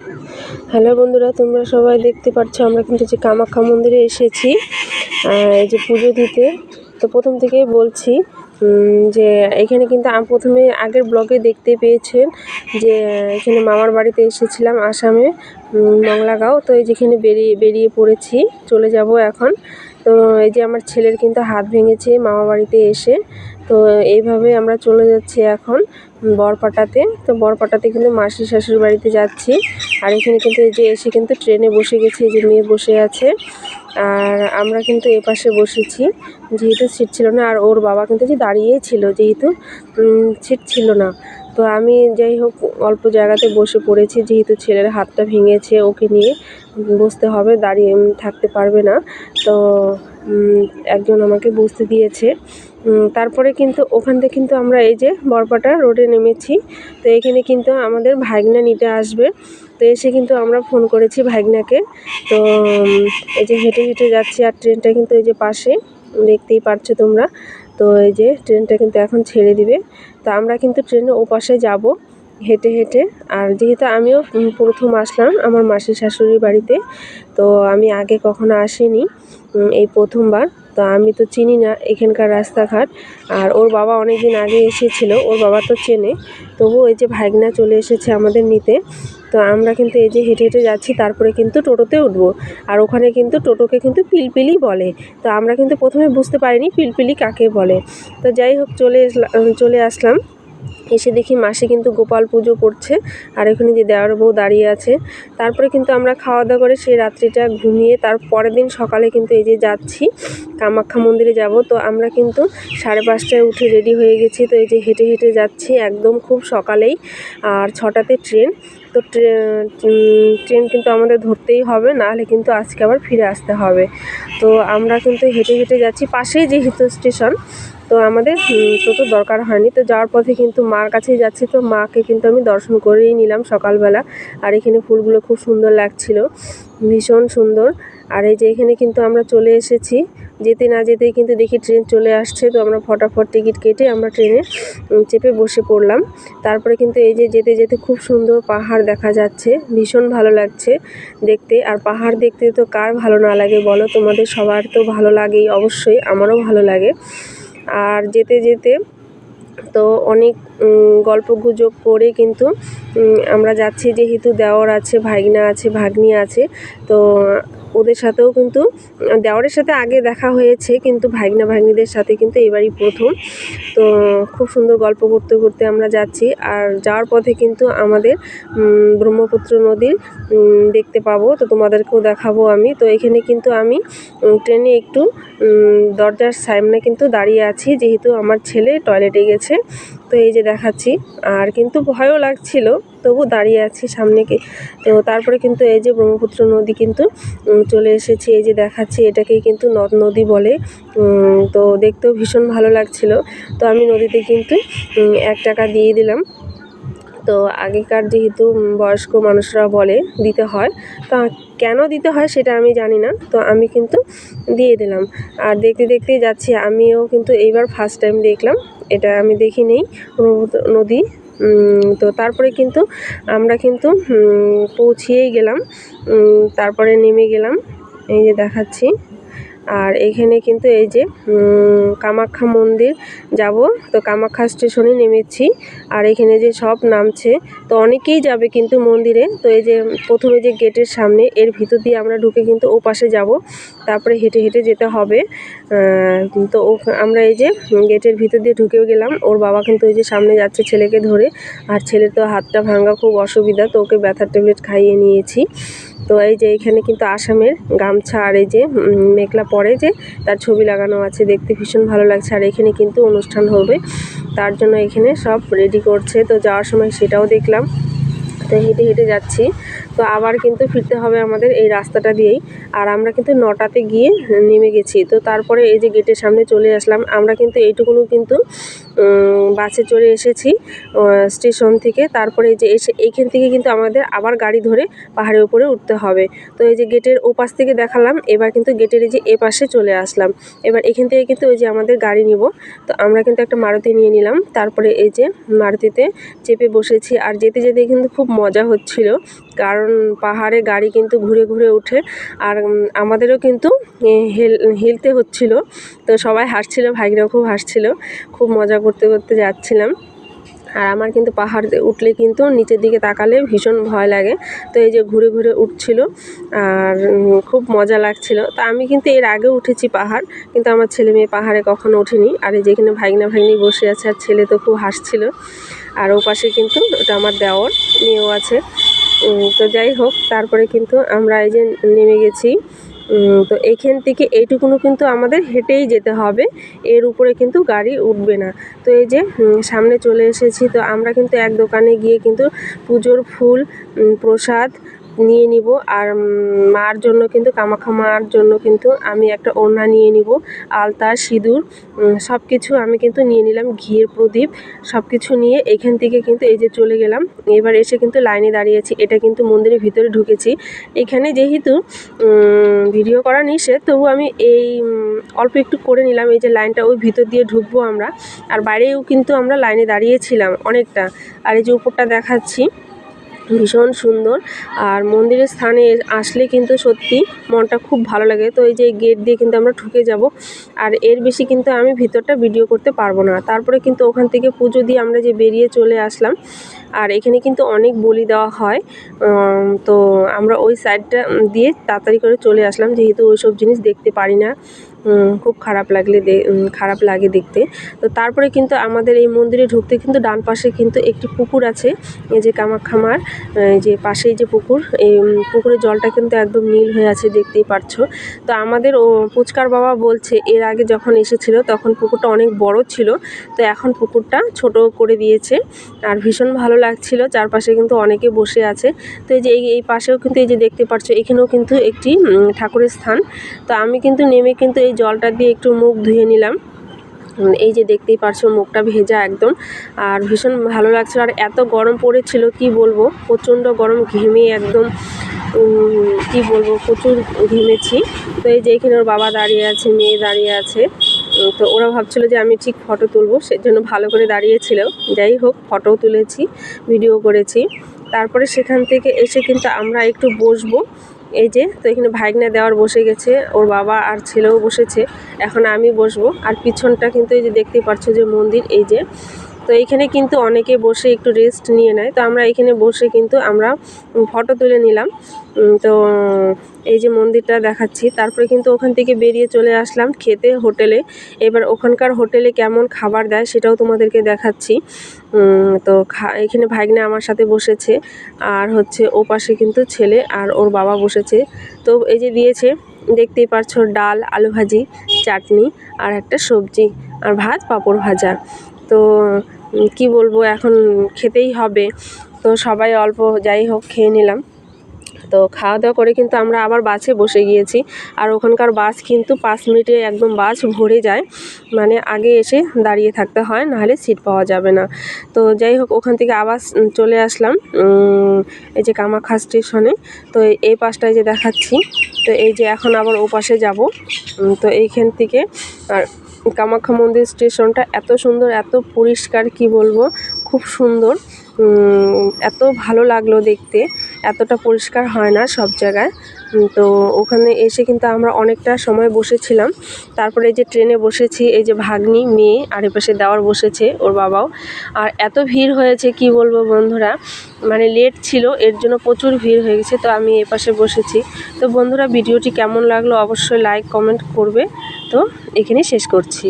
Hello বন্ধুরা, তোমরা সবাই দেখতে পাচ্ছ আমরা কিন্তু যে কামাখ্যা মন্দিরে এসেছি এই যে পুজো দিতে। তো প্রথম থেকেই বলছি যে এখানে কিন্তু প্রথমে আগের ব্লগে দেখতে পেয়েছেন যে এখানে মামার বাড়িতে এসেছিলাম আসামে, মংলাগাঁও। তো এই যেখানে বেরিয়ে পড়েছি, চলে যাব এখন। তো এই যে আমার ছেলের কিন্তু হাত ভেঙেছে মামা বাড়িতে এসে। তো এইভাবে আমরা চলে যাচ্ছি এখন বরপাটাতে। তো বরপাটাতে কিন্তু মাসি শাশুড়ি বাড়িতে যাচ্ছি। আর এখানে কিন্তু এই যে এসে কিন্তু ট্রেনে বসে গেছি, এই যে মেয়ে বসে আছে। আর আমরা কিন্তু এপাশে বসেছি, যেহেতু সিট ছিল না। আর ওর বাবা কিন্তু যে দাঁড়িয়েই ছিল, যেহেতু সিট ছিল না। তো আমি যাই হোক অল্প জায়গাতে বসে পড়েছি, যেহেতু ছেলের হাতটা ভেঙেছে, ওকে নিয়ে বসতে হবে, দাঁড়িয়ে থাকতে পারবে না। তো একজন আমাকে বসতে দিয়েছে। তারপরে কিন্তু ওখান থেকে কিন্তু আমরা এই যে বরপাটা রোডে নেমেছি। তো এখানে কিন্তু আমাদের ভাগনা নিতে আসবে। তো এসে কিন্তু আমরা ফোন করেছি ভাগনাকে। তো এই যে হেঁটে হেঁটে যাচ্ছি, আর ট্রেনটা কিন্তু এই যে পাশে দেখতেই পারছো তোমরা। তো এই যে ট্রেনটা কিন্তু এখন ছেড়ে দিবে। তো আমরা কিন্তু ট্রেনে ওপাশে যাব হেঁটে হেঁটে। আর যেহেতু আমিও প্রথম আসলাম আমার মাসির শাশুড়ির বাড়িতে, তো আমি আগে কখনো আসিনি, এই প্রথমবার। তো আমি তো চিনি না এখানকার রাস্তাঘাট। আর ওর বাবা অনেক দিন আগে এসেছিলো, ওর বাবা তো চেনে। তবুও এই যে ভাগনা চলে এসেছে আমাদের নিতে। তো আমরা কিন্তু এই যে হেঁটে হেঁটে যাচ্ছি, তারপরে কিন্তু টোটোতে উঠবো। আর ওখানে কিন্তু টোটোকে কিন্তু পিলপিলি বলে। তো আমরা কিন্তু প্রথমে বুঝতে পারিনি পিলপিলি কাকে বলে। তো যাই হোক চলে আসলাম। এসে দেখি মাসি কিন্তু গোপাল পুজো করছে, আর এখানে যে দেওর বউ দাঁড়িয়ে আছে। তারপরে কিন্তু আমরা খাওয়া দাওয়া করে সেই রাত্রিটা ঘুমিয়ে তার পরের দিন সকালে কিন্তু এই যে যাচ্ছি কামাখ্যা মন্দিরে যাব। তো আমরা কিন্তু 5:30টায় উঠে রেডি হয়ে গেছি। তো এই যে হেঁটে হেঁটে যাচ্ছি একদম খুব সকালেই। আর 6টাতে ট্রেন। তো ট্রেন কিন্তু আমাদের ধরতেই হবে, নাহলে কিন্তু আজকে আবার ফিরে আসতে হবে। তো আমরা কিন্তু হেঁটে হেঁটে যাচ্ছি, পাশেই যেহেতু স্টেশন, তো আমাদের টোটোর দরকার হয়নি। তো যাওয়ার পথে কিন্তু মার কাছেই যাচ্ছি, তো মাকে কিন্তু আমি দর্শন করেই নিলাম সকালবেলা। আর এখানে ফুলগুলো খুব সুন্দর লাগছিল, ভীষণ সুন্দর। আর এই যে এখানে কিন্তু আমরা চলে এসেছি, যেতে না যেতেই কিন্তু দেখি ট্রেন চলে আসছে। তো আমরা ফটাফট টিকিট কেটে আমরা ট্রেনে চেপে বসে পড়লাম। তারপরে কিন্তু এই যে যেতে যেতে খুব সুন্দর পাহাড় দেখা যাচ্ছে, ভীষণ ভালো লাগছে দেখতে। আর পাহাড় দেখতে তো কার ভালো না লাগে বলো, তোমাদের সবার তো ভালো লাগেই অবশ্যই, আমারও ভালো লাগে। আর যেতে যেতে তো অনেক গল্পগুজব করে কিন্তু আমরা যাচ্ছি, যেহেতু দেওর আছে, ভাগনা আছে, ভাগ্নি আছে। তো ওদের সাথেও কিন্তু দেওরের সাথে আগে দেখা হয়েছে, কিন্তু ভাগনা ভাগ্নিদের সাথে কিন্তু এবারই প্রথম। তো খুব সুন্দর গল্প করতে করতে আমরা যাচ্ছি। আর যাওয়ার পথে কিন্তু আমাদের ব্রহ্মপুত্র নদীর দেখতে পাবো, তো তোমাদেরকেও দেখাবো আমি। তো এখানে কিন্তু আমি ট্রেনে একটু দরজার সামনে কিন্তু দাঁড়িয়ে আছি, যেহেতু আমার ছেলে টয়লেটে গেছে। তো এই যে দেখাচ্ছি, আর কিন্তু ভয়ও লাগছিল, তবু দাঁড়িয়ে আছি সামনে। তো তারপরে কিন্তু এই যে ব্রহ্মপুত্র নদী কিন্তু চলে এসেছি, এই যে দেখাচ্ছি, এটাকেই কিন্তু নদ নদী বলে। তো দেখতেও ভীষণ ভালো লাগছিল। তো আমি নদীতে কিন্তু 1 টাকা দিয়ে দিলাম। তো আগেকার যেহেতু বয়স্ক মানুষরা বলে দিতে হয়, তা কেন দিতে হয় সেটা আমি জানি না। তো আমি কিন্তু দিয়ে দিলাম। আর দেখতে দেখতেই যাচ্ছি, আমিও কিন্তু এইবার ফার্স্ট টাইম দেখলাম, এটা আমি দেখিনি ব্রহ্মপুত্র নদী। তো তারপরে কিন্তু আমরা কিন্তু পৌঁছিয়েই গেলাম, তারপরে নেমে গেলাম, এই যে দেখাচ্ছি। আর এখানে কিন্তু এই যে কামাখ্যা মন্দির যাব। তো কামাখ্যা স্টেশনে নেমেছি। আর এখানে যে সব নামছে, তো অনেকেই যাবে কিন্তু মন্দিরে। তো এই যে প্রথমে যে গেটের সামনে, এর ভিতর দিয়ে আমরা ঢুকে কিন্তু ও পাশে যাব, তারপরে হেঁটে হেঁটে যেতে হবে। তো আমরা এই যে গেটের ভিতর দিয়ে ঢুকেও গেলাম। ওর বাবা কিন্তু এই যে সামনে যাচ্ছে ছেলেকে ধরে। আর ছেলের তো হাতটা ভাঙা, খুব অসুবিধা, তো ওকে ব্যথার ট্যাবলেট খাইয়ে নিয়েছি। তো এই যে এখানে কিন্তু আসামের গামছা, আর এই যে মেঘলা পরে যে তার ছবি লাগানো আছে, দেখতে ভীষণ ভালো লাগছে। আর এখানে কিন্তু অনুষ্ঠান হবে, তার জন্য এখানে সব রেডি করছে। তো যাওয়ার সময় সেটাও দেখলাম। তো হেঁটে হেঁটে যাচ্ছি। তো আবার কিন্তু ফিরতে হবে আমাদের এই রাস্তাটা দিয়েই। আর আমরা কিন্তু 9টাতে গিয়ে নেমে গেছি। তো তারপরে এই যে গেটের সামনে চলে আসলাম। আমরা কিন্তু এইটুকুনও কিন্তু বাসে চড়ে এসেছি স্টেশন থেকে। তারপরে এই যে এসে এইখান থেকে কিন্তু আমাদের আবার গাড়ি ধরে পাহাড়ের উপরে উঠতে হবে। তো এই যে গেটের ওপাশ থেকে দেখালাম, এবার কিন্তু গেটের এই যে এপাশে চলে আসলাম। এবার এখান থেকে কিন্তু ওই যে আমাদের গাড়ি নিব। তো আমরা কিন্তু একটা মারুতি নিয়ে নিলাম। তারপরে এই যে মারুতিতে চেপে বসেছি। আর যেতে যেতে কিন্তু খুব মজা হচ্ছিল, কারণ পাহাড়ে গাড়ি কিন্তু ঘুরে ঘুরে ওঠে আর আমাদেরও কিন্তু হেলতে হচ্ছিল। তো সবাই হাসছিল, ভাইরাও খুব হাসছিল, খুব মজা করতে করতে যাচ্ছিলাম। আর আমার কিন্তু পাহাড় উঠলে কিন্তু নিচের দিকে তাকালে ভীষণ ভয় লাগে। তো এই যে ঘুরে ঘুরে উঠছিল আর খুব মজা লাগছিল। তো আমি কিন্তু এর আগেও উঠেছি পাহাড়, কিন্তু আমার ছেলে মেয়ে পাহাড়ে কখনো ওঠেনি। আর এই যেখানে ভাগনা ভাগ্নি বসে আছে আর ছেলে তো খুব হাসছিল। আর ও পাশে কিন্তু ওটা আমার দেওর মেয়েও আছে। তো যাই হোক, তারপরে কিন্তু আমরা এই যে নেমে গেছি। তো এইখান থেকে এইটুকুনো কিন্তু আমাদের হেঁটেই যেতে হবে, এর উপরে কিন্তু গাড়ি উঠবে না। তো এই যে সামনে চলে এসেছি। তো আমরা কিন্তু এক দোকানে গিয়ে কিন্তু পুজোর ফুল, প্রসাদ নিয়ে নিব। আর মার জন্য কিন্তু কামাখ্যা মার জন্য কিন্তু আমি একটা ওড়না নিয়ে নিব, আলতা, সিঁদুর সব কিছু আমি কিন্তু নিয়ে নিলাম, ঘিয়ের প্রদীপ সব কিছু নিয়ে এখান থেকে কিন্তু এই যে চলে গেলাম। এবার এসে কিন্তু লাইনে দাঁড়িয়েছি। এটা কিন্তু মন্দিরের ভিতরে ঢুকেছি। এখানে যেহেতু ভিডিও করা নিষেধ, তবু আমি এই অল্প একটু করে নিলাম। এই যে লাইনটা, ওই ভিতর দিয়ে ঢুকবো আমরা। আর বাইরেও কিন্তু আমরা লাইনে দাঁড়িয়েছিলাম অনেকটা। আর এই যে উপরটা দেখাচ্ছি, ভীষণ সুন্দর। আর মন্দিরের স্থানে আসলে কিন্তু সত্যি মনটা খুব ভালো লাগে। তো এই যে গেট দিয়ে কিন্তু আমরা ঢুকে যাব। আর এর বেশি কিন্তু আমি ভিতরটা ভিডিও করতে পারবো না। তারপরে কিন্তু ওখান থেকে পুজো দিয়ে আমরা যে বেরিয়ে চলে আসলাম। আর এখানে কিন্তু অনেক বলি দেওয়া হয়। তো আমরা ওই সাইডটা দিয়ে তাড়াতাড়ি করে চলে আসলাম, যেহেতু ওইসব জিনিস দেখতে পারি না, খুব খারাপ লাগে দেখতে। তো তারপরে কিন্তু আমাদের এই মন্দিরে ঢুকতে কিন্তু ডান পাশে কিন্তু একটি পুকুর আছে। এই যে কামাখ্যা মার যে পাশেই যে পুকুর, এই পুকুরের জলটা কিন্তু একদম নীল হয়ে আছে, দেখতেই পারছো। তো আমাদের পুচকার বাবা বলছে এর আগে যখন এসেছিল তখন পুকুরটা অনেক বড় ছিল, তো এখন পুকুরটা ছোট করে দিয়েছে। আর ভীষণ ভালো লাগছিল, চারপাশে কিন্তু অনেকে বসে আছে। তো এই যে এই পাশেও কিন্তু এই যে দেখতে পাচ্ছো, এখানেও কিন্তু একটি ঠাকুরের স্থান। তো আমি কিন্তু নেমে কিন্তু এই জলটা দিয়ে একটু মুখ ধুয়ে নিলাম। এই যে দেখতেই পারছো মুখটা ভেজা একদম। আর ভীষণ ভালো লাগছিল। আর এত গরম পড়েছিল কি বলবো, প্রচণ্ড গরম, ঘেমে একদম কি বলবো, প্রচুর ঘেমেছি। তো এই যে এখানে ওর বাবা দাঁড়িয়ে আছে, মেয়ে দাঁড়িয়ে আছে। তো ওরা ভাবছিল যে আমি ঠিক ফটো তুলবো, সেজন্য ভালো করে দাঁড়িয়েছিল। যাই হোক, ফটোও তুলেছি, ভিডিও করেছি। তারপরে সেখান থেকে এসে কিন্তু আমরা একটু বসবো। এই যে, তো এখানে ভাইগনা দেওয়ার বসে গেছে, ওর বাবা আর ছেলেও বসেছে। এখন আমি বসবো। আর পিছনটা কিন্তু এই যে দেখতেই পাচ্ছ যে মন্দির, এই যে। তো এইখানে কিন্তু অনেকে বসে একটু রেস্ট নিয়ে নেয়। তো আমরা এখানে বসে কিন্তু আমরা ফটো তুলে নিলাম। তো এই যে মন্দিরটা দেখাচ্ছি। তারপরে কিন্তু ওখান থেকে বেরিয়ে চলে আসলাম খেতে হোটেলে। এবার ওখানকার হোটেলে কেমন খাবার দেয় সেটাও তোমাদেরকে দেখাচ্ছি। তো এখানে ভাইগনা আমার সাথে বসেছে, আর হচ্ছে ও পাশে কিন্তু ছেলে আর ওর বাবা বসেছে। তো এই যে দিয়েছে, দেখতেই পারছো, ডাল, আলু ভাজি, চাটনি আর একটা সবজি, আর ভাত, পাঁপড় ভাজা। তো কি বলবো, এখন খেতেই হবে। তো সবাই অল্প যাই হোক খেয়ে নিলাম। তো খাওয়া দাওয়া করে কিন্তু আমরা আবার বাসে বসে গিয়েছি। আর ওখানকার বাস কিন্তু 5 মিনিটে একদম বাস ভরে যায়, মানে আগে এসে দাঁড়িয়ে থাকতে হয়, নাহলে সিট পাওয়া যাবে না। তো যাই হোক, ওখান থেকে আবার চলে আসলাম এই যে কামাখ্যা স্টেশনে। তো এই পাশটায় যে দেখাচ্ছি, তো এই যে এখন আবার ও পাশে যাব। তো এইখান থেকে আর কামাখ্যা মন্দির স্টেশনটা এত সুন্দর, এত পরিষ্কার, কি বলবো, খুব সুন্দর। এত ভালো লাগলো দেখতে, এতটা পরিষ্কার হয় না সব জায়গায়। তো ওখানে এসে কিন্তু আমরা অনেকটা সময় বসেছিলাম। তারপরে এই যে ট্রেনে বসেছি, এই যে ভাগ্নি, মেয়ে, আর এপাশে দেওয়ার বসেছে, ওর বাবাও। আর এত ভিড় হয়েছে কি বলবো বন্ধুরা, মানে লেট ছিল এর জন্য প্রচুর ভিড় হয়ে গেছে। তো আমি এপাশে বসেছি। তো বন্ধুরা, ভিডিওটি কেমন লাগলো অবশ্যই লাইক কমেন্ট করবে। তো এখানেই শেষ করছি।